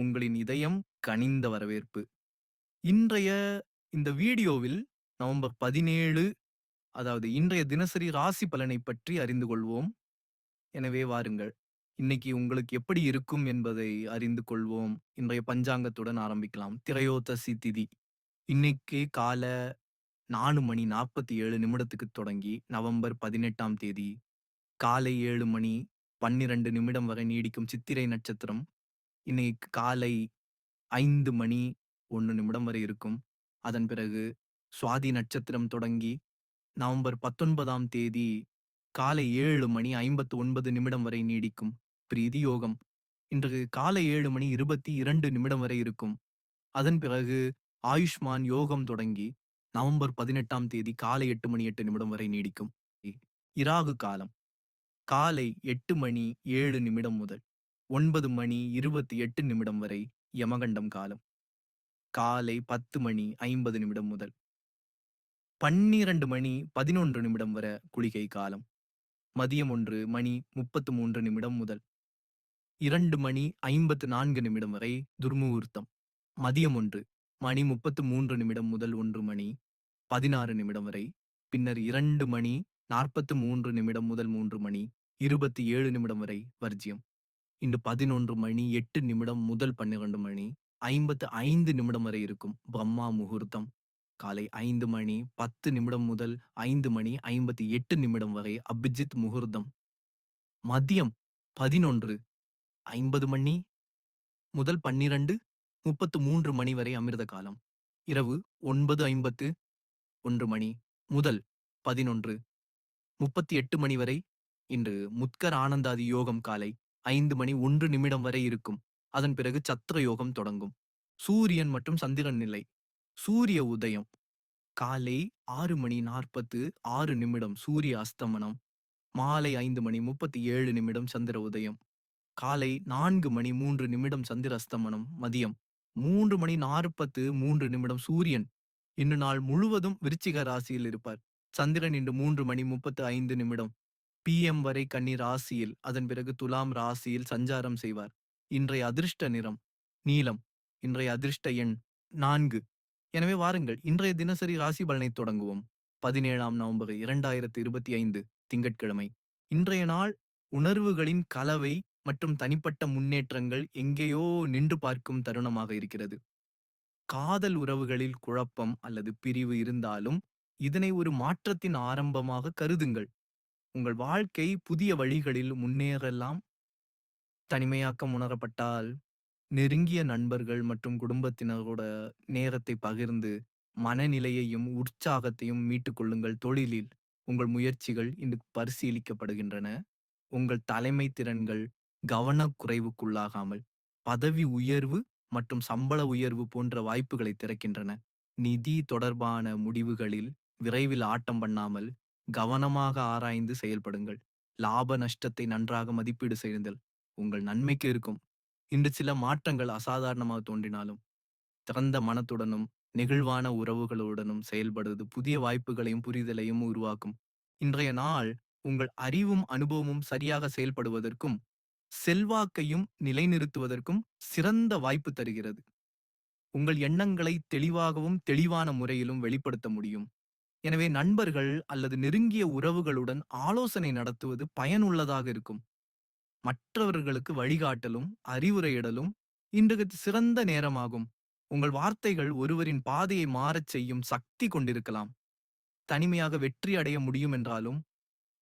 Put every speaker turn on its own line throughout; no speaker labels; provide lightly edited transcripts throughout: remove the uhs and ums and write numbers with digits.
உங்களின் இதயம் கனிந்த வரவேற்பு. இன்றைய இந்த வீடியோவில் நவம்பர் 17, அதாவது இன்றைய தினசரி ராசி பலனை பற்றி அறிந்து கொள்வோம். எனவே வாருங்கள். இன்னைக்கு உங்களுக்கு எப்படி இருக்கும் என்பதை அறிந்து கொள்வோம். இன்றைய பஞ்சாங்கத்துடன் ஆரம்பிக்கலாம். திரையோதசி திதி. இன்னைக்கு கால 4:47 தொடங்கி நவம்பர் 18ஆம் தேதி காலை 7:12 வரை நீடிக்கும் சித்திரை நட்சத்திரம். இன்னைக்கு காலை 5:01 வரை இருக்கும். அதன் பிறகு சுவாதி நட்சத்திரம் தொடங்கி நவம்பர் 19ஆம் தேதி காலை 7:59 வரை நீடிக்கும். பிரீதி யோகம் இன்று காலை 7:22 வரை இருக்கும். அதன் பிறகு ஆயுஷ்மான் யோகம் தொடங்கி நவம்பர் 18ஆம் தேதி காலை 8:08 வரை நீடிக்கும். இராகு காலம் காலை 8:07 முதல் 9:28 வரை யமகண்டம் காலம். காலை 10:50 முதல் 12:11 வரை குளிகை காலம். மதியம் 1:33 முதல் 2:54 வரை துர்முகூர்த்தம். மதியம் 1:33 முதல் 1:16 வரை. பின்னர் 2:43 முதல் 3:27 வரை வர்ஜியம். இன்று 11:08 முதல் 12:55 வரை இருக்கும் பிரம்மா முகூர்த்தம். காலை 5:10 முதல் 5:58 வரை அபிஜித் முகூர்த்தம். மதியம் 11:50 முதல் 12:33 வரை அமிர்த காலம். இரவு 9:51 முதல் 11:38 வரை இன்று முத்கர் ஆனந்தாதி யோகம் காலை 5:01 வரை இருக்கும். அதன் பிறகு சத்திர யோகம் தொடங்கும். சூரியன் மற்றும் சந்திரன் நிலை. சூரிய உதயம் காலை 6:46 சூரிய அஸ்தமனம். மாலை 5:37 சந்திர உதயம். காலை 4:03 சந்திர அஸ்தமனம். மதியம் 3:43 சூரியன் இன்று நாள் முழுவதும் விருச்சிக ராசியில் இருப்பார். சந்திரன் இன்று 3:35 PM வரை கன்னி ராசியில், அதன் பிறகு துலாம் ராசியில் சஞ்சாரம் செய்வார். இன்றைய அதிர்ஷ்ட நிறம் நீலம். இன்றைய அதிர்ஷ்ட எண் 4. எனவே வாருங்கள் இன்றைய தினசரி ராசி பலனை தொடங்குவோம். 17ஆம் நவம்பர் 2025 திங்கட்கிழமை. இன்றைய நாள் உணர்வுகளின் கலவை மற்றும் தனிப்பட்ட முன்னேற்றங்கள் எங்கேயோ நின்று பார்க்கும் தருணமாக இருக்கிறது. காதல் உறவுகளில் குழப்பம் அல்லது பிரிவு இருந்தாலும் இதனை ஒரு மாற்றத்தின் ஆரம்பமாக கருதுங்கள். உங்கள் வாழ்க்கை புதிய வழிகளில் முன்னேறலாம். தனிமையாக்கம் உணரப்பட்டால் நெருங்கிய நண்பர்கள் மற்றும் குடும்பத்தினரோட நேரத்தை பகிர்ந்து மனநிலையையும் உற்சாகத்தையும் மீட்டுக் கொள்ளுங்கள். தொழிலில் உங்கள் முயற்சிகள் இன்று பரிசீலிக்கப்படுகின்றன. உங்கள் தலைமை திறன்கள் கவனக்குறைவுக்குள்ளாகாமல் பதவி உயர்வு மற்றும் சம்பள உயர்வு போன்ற வாய்ப்புகளை திறக்கின்றன. நிதி தொடர்பான முடிவுகளில் விரைவில் ஆட்டம் பண்ணாமல் கவனமாக ஆராய்ந்து செயல்படுங்கள். லாப நஷ்டத்தை நன்றாக மதிப்பீடு செய்யுங்கள். உங்கள் நன்மைக்கு இருக்கும். இன்று சில மாற்றங்கள் அசாதாரணமாக தோன்றினாலும் திறந்த மனத்துடனும் நெகிழ்வான உறவுகளுடனும் செயல்படுவது புதிய வாய்ப்புகளையும் புரிதலையும் உருவாக்கும். இன்றைய நாள் உங்கள் அறிவும் அனுபவமும் சரியாக செயல்படுவதற்கும் செல்வாக்கையும் நிலைநிறுத்துவதற்கும் சிறந்த வாய்ப்பு தருகிறது. உங்கள் எண்ணங்களை தெளிவாகவும் தெளிவான முறையிலும் வெளிப்படுத்த முடியும். எனவே நண்பர்கள் அல்லது நெருங்கிய உறவுகளுடன் ஆலோசனை நடத்துவது பயனுள்ளதாக இருக்கும். மற்றவர்களுக்கு வழிகாட்டலும் அறிவுரையிடலும் இன்றைக்கு சிறந்த நேரமாகும். உங்கள் வார்த்தைகள் ஒருவரின் பாதையை மாறச் செய்யும் சக்தி கொண்டிருக்கலாம். தனிமையாக வெற்றி அடைய முடியும் என்றாலும்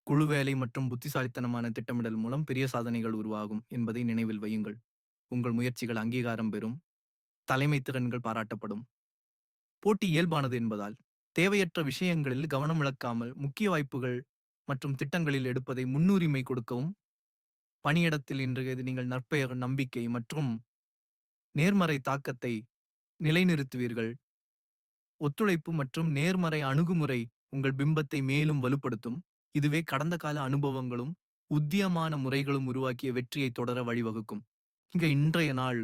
குழு வேலை மற்றும் புத்திசாலித்தனமான திட்டமிடல் மூலம் பெரிய சாதனைகள் உருவாகும் என்பதை நினைவில் வையுங்கள். உங்கள் முயற்சிகள் அங்கீகாரம் பெறும். தலைமை திறன்கள் பாராட்டப்படும். போட்டி இயல்பானது என்பதால் தேவையற்ற விஷயங்களில் கவனம் இழக்காமல் முக்கிய வாய்ப்புகள் மற்றும் திட்டங்களில் எடுப்பதை முன்னுரிமை கொடுக்கவும். பணியிடத்தில் இன்றைய நீங்கள் நற்பெயர், நம்பிக்கை மற்றும் நேர்மறை தாக்கத்தை நிலைநிறுத்துவீர்கள். ஒத்துழைப்பு மற்றும் நேர்மறை அணுகுமுறை உங்கள் பிம்பத்தை மேலும் வலுப்படுத்தும். இதுவே கடந்த கால அனுபவங்களும் உத்தியமான முறைகளும் உருவாக்கிய வெற்றியை தொடர வழிவகுக்கும். இன்றைய நாள்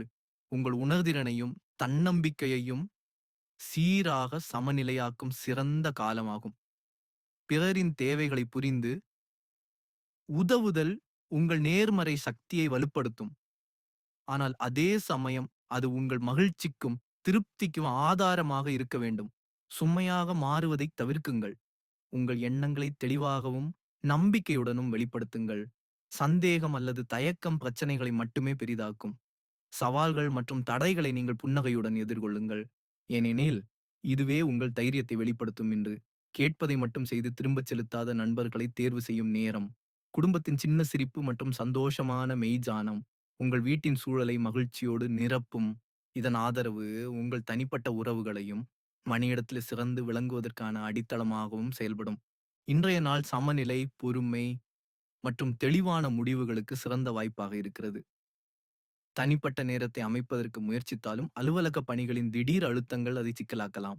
உங்கள் உணர்திறனையும் தன்னம்பிக்கையையும் சீராக சமநிலையாக்கும் சிறந்த காலமாகும். பிறரின் தேவைகளை புரிந்து உதவுதல் உங்கள் நேர்மறை சக்தியை வலுப்படுத்தும். ஆனால் அதே சமயம் அது உங்கள் மகிழ்ச்சிக்கும் திருப்திக்கும் ஆதாரமாக இருக்க வேண்டும். சுமையாக மாறுவதை தவிர்க்குங்கள். உங்கள் எண்ணங்களை தெளிவாகவும் நம்பிக்கையுடனும் வெளிப்படுத்துங்கள். சந்தேகம் அல்லது தயக்கம் பிரச்சனைகளை மட்டுமே பெரிதாக்கும். சவால்கள் மற்றும் தடைகளை நீங்கள் புன்னகையுடன் எதிர்கொள்ளுங்கள். ஏனெனில் இதுவே உங்கள் தைரியத்தை வெளிப்படுத்தும் என்று. கேட்பதை மட்டும் செய்து திரும்பச் செலுத்தாத நண்பர்களை தேர்வு செய்யும் நேரம். குடும்பத்தின் சின்ன சிரிப்பு மற்றும் சந்தோஷமான மெய்ஜானம் உங்கள் வீட்டின் சூழலை மகிழ்ச்சியோடு நிரப்பும். இதன் ஆதரவு உங்கள் தனிப்பட்ட உறவுகளையும் மணியிடத்தில் சிறந்து விளங்குவதற்கான அடித்தளமாகவும் செயல்படும். இன்றைய நாள் சமநிலை, பொறுமை மற்றும் தெளிவான முடிவுகளுக்கு சிறந்த வாய்ப்பாக இருக்கிறது. தனிப்பட்ட நேரத்தை அமைப்பதற்கு முயற்சித்தாலும் அலுவலக பணிகளின் திடீர் அழுத்தங்கள் அதை சிக்கலாக்கலாம்.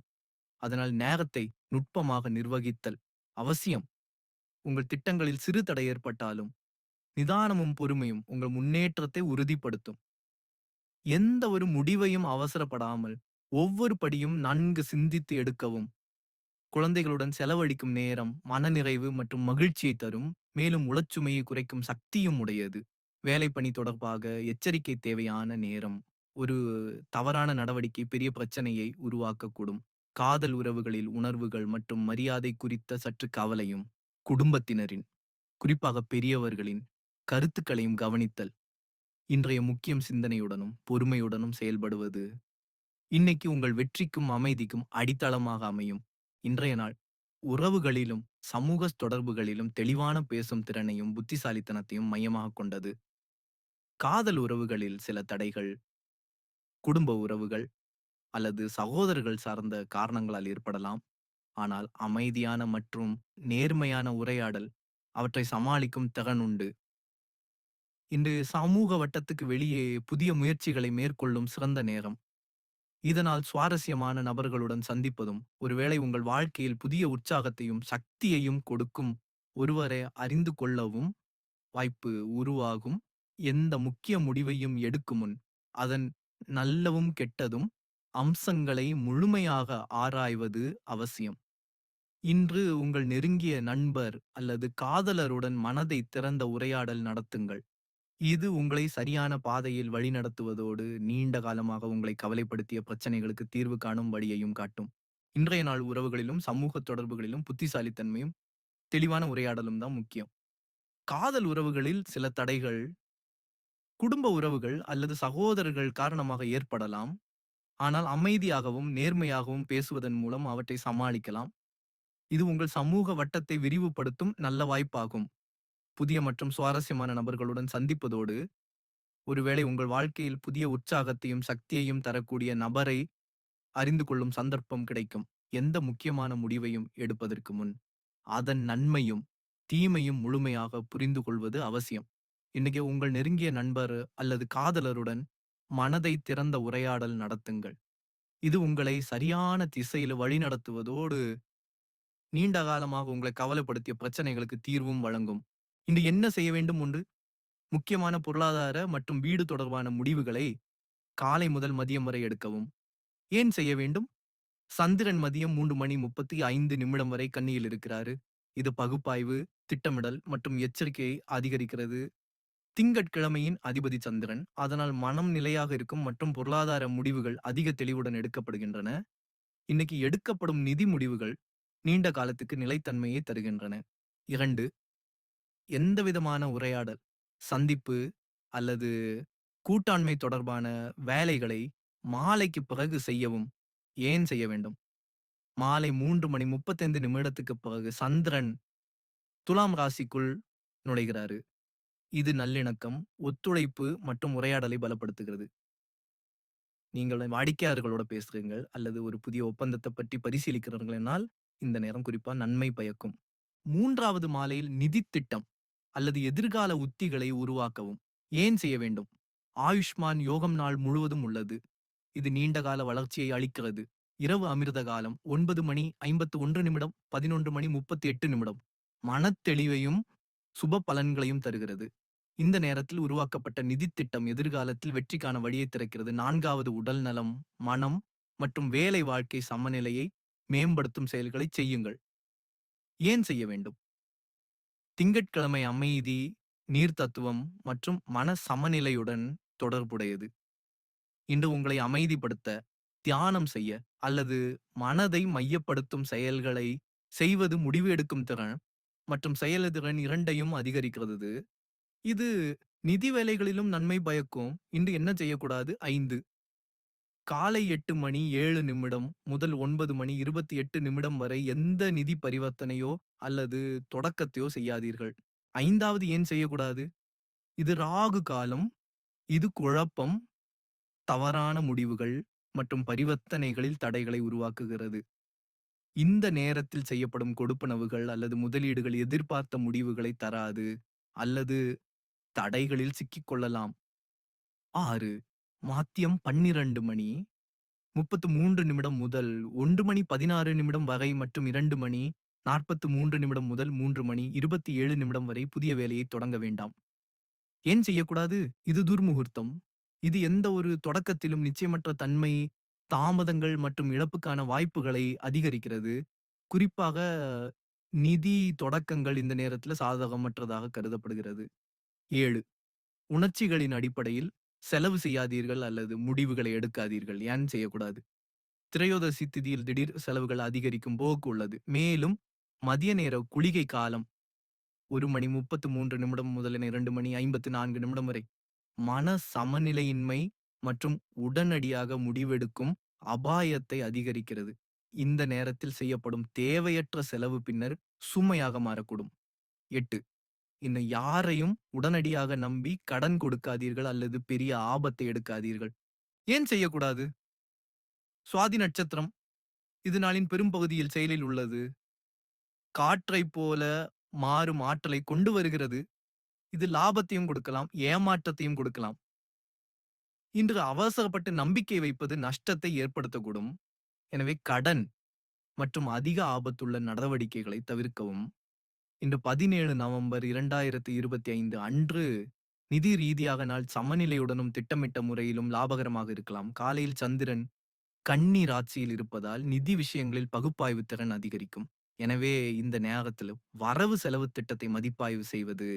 அதனால் நேரத்தை நுட்பமாக நிர்வகித்தல் அவசியம். உங்கள் திட்டங்களில் சிறு தடை ஏற்பட்டாலும் நிதானமும் பொறுமையும் உங்கள் முன்னேற்றத்தை உறுதிப்படுத்தும். எந்த ஒரு முடிவையும் அவசரப்படாமல் ஒவ்வொரு படியும் நன்கு சிந்தித்து எடுக்கவும். குழந்தைகளுடன் செலவழிக்கும் நேரம் மனநிறைவு மற்றும் மகிழ்ச்சியை தரும். மேலும் உளச்சுமையை குறைக்கும் சக்தியும் உடையது. வேலைப்பணி தொடர்பாக எச்சரிக்கை தேவையான நேரம். ஒரு தவறான நடவடிக்கை பெரிய பிரச்சனையை உருவாக்கக்கூடும். காதல் உறவுகளில் உணர்வுகள் மற்றும் மரியாதை குறித்த சற்று கவலையும். குடும்பத்தினரின், குறிப்பாக பெரியவர்களின் கருத்துக்களையும் கவனித்தல். இன்றைய முக்கியம் சிந்தனையுடனும் பொறுமையுடனும் செயல்படுவது இன்னைக்கு உங்கள் வெற்றிக்கும் அமைதிக்கும் அடித்தளமாக அமையும். இன்றைய நாள் உறவுகளிலும் சமூக தொடர்புகளிலும் தெளிவான பேசும் திறனையும் புத்திசாலித்தனத்தையும் மையமாக கொண்டது. காதல் உறவுகளில் சில தடைகள் குடும்ப உறவுகள் அல்லது சகோதரர்கள் சார்ந்த காரணங்களால் ஏற்படலாம். ஆனால் அமைதியான மற்றும் நேர்மையான உரையாடல் அவற்றை சமாளிக்கும் திறன் உண்டு. இன்று சமூக வட்டத்துக்கு வெளியே புதிய முயற்சிகளை மேற்கொள்ளும் சிறந்த நேரம். இதனால் சுவாரஸ்யமான நபர்களுடன் சந்திப்பதும் ஒருவேளை உங்கள் வாழ்க்கையில் புதிய உற்சாகத்தையும் சக்தியையும் கொடுக்கும் ஒருவரை அறிந்து கொள்ளவும் வாய்ப்பு உருவாகும். எந்த முக்கிய முடிவையும் எடுக்கும் முன் அதன் நல்லவும் கெட்டதும் அம்சங்களை முழுமையாக ஆராய்வது அவசியம். இன்று உங்கள் நெருங்கிய நண்பர் அல்லது காதலருடன் மனதை திறந்த உரையாடல் நடத்துங்கள். இது உங்களை சரியான பாதையில் வழிநடத்துவதோடு நீண்ட காலமாக உங்களை கவலைப்படுத்திய பிரச்சனைகளுக்கு தீர்வு காணும் வழியையும் காட்டும். இன்றைய நாள் உறவுகளிலும் சமூக தொடர்புகளிலும் புத்திசாலித்தன்மையும் தெளிவான உரையாடலும் தான் முக்கியம். காதல் உறவுகளில் சில தடைகள் குடும்ப உறவுகள் அல்லது சகோதரர்கள் காரணமாக ஏற்படலாம். ஆனால் அமைதியாகவும் நேர்மையாகவும் பேசுவதன் மூலம் அவற்றை சமாளிக்கலாம். இது உங்கள் சமூக வட்டத்தை விரிவுபடுத்தும் நல்ல வாய்ப்பாகும். புதிய மற்றும் சுவாரஸ்யமான நபர்களுடன் சந்திப்பதோடு ஒருவேளை உங்கள் வாழ்க்கையில் புதிய உற்சாகத்தையும் சக்தியையும் தரக்கூடிய நபரை அறிந்து கொள்ளும் சந்தர்ப்பம் கிடைக்கும். எந்த முக்கியமான முடிவையும் எடுப்பதற்கு முன் அதன் நன்மையும் தீமையும் முழுமையாக புரிந்து கொள்வது அவசியம். இன்னைக்கு உங்கள் நெருங்கிய நண்பர் அல்லது காதலருடன் மனதை திறந்த உரையாடல் நடத்துங்கள். இது உங்களை சரியான திசையில் வழிநடத்துவதோடு நீண்ட காலமாக உங்களை கவலைப்படுத்திய பிரச்சனைகளுக்கு தீர்வும் வழங்கும். இன்று என்ன செய்ய வேண்டும் ஒன்று முக்கியமான பொருளாதார மற்றும் வீடு தொடர்பான முடிவுகளை காலை முதல் மதியம் வரை எடுக்கவும். ஏன் செய்ய வேண்டும்? சந்திரன் மதியம் 3:35 வரை கன்னியில் இருக்கிறாரு. இது பகுப்பாய்வு, திட்டமிடல் மற்றும் எச்சரிக்கையை அதிகரிக்கிறது. திங்கட்கிழமையின் அதிபதி சந்திரன். அதனால் மனம் நிலையாக இருக்கும் மற்றும் பொருளாதார முடிவுகள் அதிக தெளிவுடன் எடுக்கப்படுகின்றன. இன்னைக்கு எடுக்கப்படும் நிதி முடிவுகள் நீண்ட காலத்துக்கு நிலைத்தன்மையை தருகின்றன. 2. எந்தவிதமான உரையாடல், சந்திப்பு அல்லது கூட்டாண்மை தொடர்பான வேலைகளை மாலைக்கு பிறகு செய்யவும். ஏன் செய்ய வேண்டும்? மாலை 3:35 பிறகு சந்திரன் துலாம் ராசிக்குள் நுழைகிறாரு. இது நல்லிணக்கம், ஒத்துழைப்பு மற்றும் உரையாடலை பலப்படுத்துகிறது. நீங்கள் வாடிக்கையாளர்களோட பேசுறீர்கள் அல்லது ஒரு புதிய ஒப்பந்தத்தை பற்றி பரிசீலிக்கிறீர்கள் என்னால் இந்த நேரம் குறிப்பா நன்மை பயக்கும். 3வது மாலையில் நிதி திட்டம் அல்லது எதிர்கால உத்திகளை உருவாக்கவும். ஏன் செய்ய வேண்டும்? ஆயுஷ்மான் யோகம் நாள் முழுவதும் உள்ளது. இது நீண்டகால வளர்ச்சியை அளிக்கிறது. இரவு அமிர்த காலம் 9:51 11:38 மனத்தெளிவையும் சுப பலன்களையும் தருகிறது. இந்த நேரத்தில் உருவாக்கப்பட்ட நிதி திட்டம் எதிர்காலத்தில் வெற்றிக்கான வழியை திறக்கிறது. 4வது உடல் நலம், மனம் மற்றும் வேலை வாழ்க்கை சமநிலையை மேம்படுத்தும் செயல்களை செய்யுங்கள். ஏன் செய்ய வேண்டும்? திங்கட்கிழமை அமைதி, நீர் தத்துவம் மற்றும் மன சமநிலையுடன் தொடர்புடையது. இன்று உங்களை அமைதிப்படுத்த, தியானம் செய்ய அல்லது மனதை மையப்படுத்தும் செயல்களை செய்வது முடிவு எடுக்கும் திறன் மற்றும் செயலதிறன் 2யும் அதிகரிக்கிறது. இது நிதி வேலைகளிலும் நன்மை பயக்கும். இன்று என்ன செய்யக்கூடாது? 5 காலை 8 மணி 7 நிமிடம் முதல் 9 மணி 28 நிமிடம் வரை எந்த நிதி பரிவர்த்தனையோ அல்லது தொடக்கத்தையோ செய்யாதீர்கள். 5வது ஏன் செய்யக்கூடாது? இது ராகு காலம். இது குழப்பம், தவறான முடிவுகள் மற்றும் பரிவர்த்தனைகளில் தடைகளை உருவாக்குகிறது. இந்த நேரத்தில் செய்யப்படும் கொடுப்பனவுகள் அல்லது முதலீடுகள் எதிர்பார்த்த முடிவுகளை தராது அல்லது தடைகளில் சிக்கிக் கொள்ளலாம். 6 மதியம் 12 மணி 33 நிமிடம் முதல் 1 மணி 16 நிமிடம் வரை மற்றும் 2 மணி 43 நிமிடம் முதல் 3 மணி 27 நிமிடம் வரை புதிய வேலையை தொடங்க வேண்டாம். ஏன் செய்யக்கூடாது? இது துர்முகூர்த்தம். இது எந்த ஒரு தொடக்கத்திலும் நிச்சயமற்ற தன்மை, தாமதங்கள் மற்றும் இழப்புக்கான வாய்ப்புகளை அதிகரிக்கிறது. குறிப்பாக நிதி தொடக்கங்கள் இந்த நேரத்துல சாதகமற்றதாக கருதப்படுகிறது. 7 உணர்ச்சிகளின் அடிப்படையில் செலவு செய்யாதீர்கள் அல்லது முடிவுகளை எடுக்காதீர்கள். ஏன் செய்யக்கூடாது? திரையோதசி திதியில் திடீர் செலவுகள் அதிகரிக்கும் போக்கு உள்ளது. மேலும் மதிய நேர குளிகை காலம் 1 மணி 33 நிமிடம் முதல் 2 மணி 54 நிமிடம் வரை மன சமநிலையின்மை மற்றும் உடனடியாக முடிவெடுக்கும் அபாயத்தை அதிகரிக்கிறது. இந்த நேரத்தில் செய்யப்படும் தேவையற்ற செலவு பின்னர் சுமையாக மாறக்கூடும். 8 இன்னும் யாரையும் உடனடியாக நம்பி கடன் கொடுக்காதீர்கள் அல்லது பெரிய ஆபத்தை எடுக்காதீர்கள். ஏன் செய்யக்கூடாது? சுவாதி நட்சத்திரம் இது நாளின் பெரும்பகுதியில் செயலில் உள்ளது. காற்றைப் போல மாறும் ஆற்றலை கொண்டு வருகிறது. இது லாபத்தையும் கொடுக்கலாம், ஏமாற்றத்தையும் கொடுக்கலாம். இன்று அவசரப்பட்டு நம்பிக்கை வைப்பது நஷ்டத்தை ஏற்படுத்தக்கூடும். எனவே கடன் மற்றும் அதிக ஆபத்துள்ள நடவடிக்கைகளை தவிர்க்கவும். இன்று 17 நவம்பர் 2025 அன்று நிதி ரீதியாக நாள் சமநிலையுடனும் திட்டமிட்ட முறையிலும் லாபகரமாக இருக்கலாம். காலையில் சந்திரன் கன்னி ராசியில் இருப்பதால் நிதி விஷயங்களில் பகுப்பாய்வு திறன் அதிகரிக்கும். எனவே இந்த நேரத்தில் வரவு செலவு திட்டத்தை மதிப்பாய்வு செய்வது,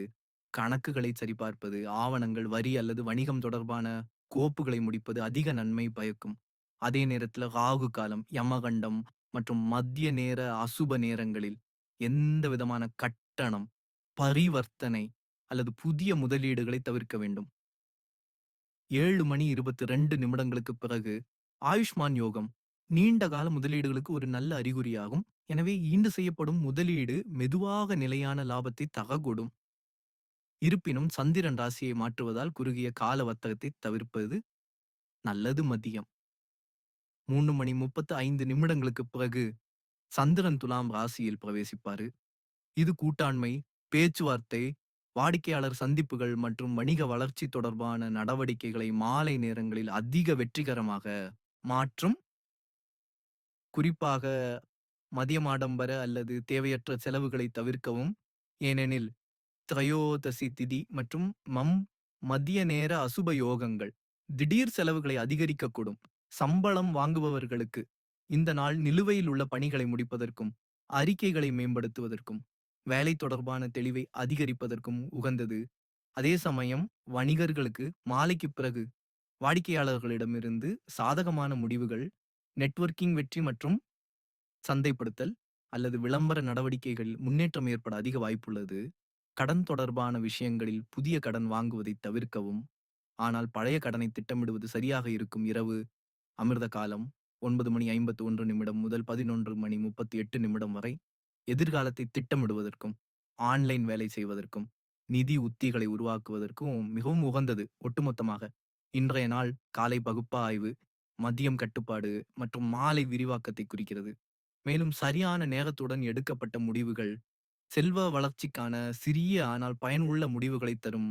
கணக்குகளை சரிபார்ப்பது, ஆவணங்கள், வரி அல்லது வணிகம் தொடர்பான கோப்புகளை முடிப்பது அதிக நன்மை பயக்கும். அதே நேரத்தில் ராகு காலம், யமகண்டம் மற்றும் மத்திய நேர அசுப நேரங்களில் எந்த விதமான கட்டணம், பரிவர்த்தனை அல்லது புதிய முதலீடுகளை தவிர்க்க வேண்டும். 7 மணி 22 நிமிடங்களுக்கு பிறகு ஆயுஷ்மான் யோகம் நீண்ட கால முதலீடுகளுக்கு ஒரு நல்ல அறிகுறியாகும். எனவே ஈண்டு செய்யப்படும் முதலீடு மெதுவாக நிலையான லாபத்தை தரக்கூடும். இருப்பினும் சந்திரன் ராசியை மாற்றுவதால் குறுகிய கால வர்த்தகத்தை தவிர்ப்பது நல்லது. மதியம் 3 மணி 35 நிமிடங்களுக்கு பிறகு சந்திரன் துலாம் ராசியில் பிரவேசிப்பாரு. இது கூட்டாண்மை, பேச்சுவார்த்தை, வாடிக்கையாளர் சந்திப்புகள் மற்றும் வணிக வளர்ச்சி தொடர்பான நடவடிக்கைகளை மாலை நேரங்களில் அதிக வெற்றிகரமாக மாற்றும். குறிப்பாக மதியம் ஆடம்பர அல்லது தேவையற்ற செலவுகளை தவிர்க்கவும். ஏனெனில் திரையோதசி திதி மற்றும் மதிய நேர அசுப யோகங்கள் திடீர் செலவுகளை அதிகரிக்கக்கூடும். சம்பளம் வாங்குபவர்களுக்கு இந்த நாள் நிலுவையில் உள்ள பணிகளை முடிப்பதற்கும், அறிக்கைகளை மேம்படுத்துவதற்கும், வேலை தொடர்பான தெளிவை அதிகரிப்பதற்கும் உகந்தது. அதே சமயம் வணிகர்களுக்கு மாலைக்கு பிறகு வாடிக்கையாளர்களிடமிருந்து சாதகமான முடிவுகள், நெட்வொர்க்கிங் வெற்றி மற்றும் சந்தைப்படுத்தல் அல்லது விளம்பர நடவடிக்கைகளில் முன்னேற்றம் ஏற்பட அதிக வாய்ப்புள்ளது. கடன் தொடர்பான விஷயங்களில் புதிய கடன் வாங்குவதை தவிர்க்கவும். ஆனால் பழைய கடனை திட்டமிடுவது சரியாக இருக்கும். இரவு அமிர்த காலம் 9 மணி 51 நிமிடம் முதல் 11 மணி 38 நிமிடம் வரை எதிர்காலத்தை திட்டமிடுவதற்கும், ஆன்லைன் வேலை செய்வதற்கும், நிதி உத்திகளை உருவாக்குவதற்கும் மிகவும் உகந்தது. ஒட்டுமொத்தமாக இன்றைய நாள் காலை பகுப்பாய்வு, மதியம் கட்டுப்பாடு மற்றும் மாலை விரிவாக்கத்தை குறிக்கிறது. மேலும் சரியான நேரத்துடன் எடுக்கப்பட்ட முடிவுகள் செல்வ வளர்ச்சிக்கான சிறிய ஆனால் பயனுள்ள முடிவுகளை தரும்.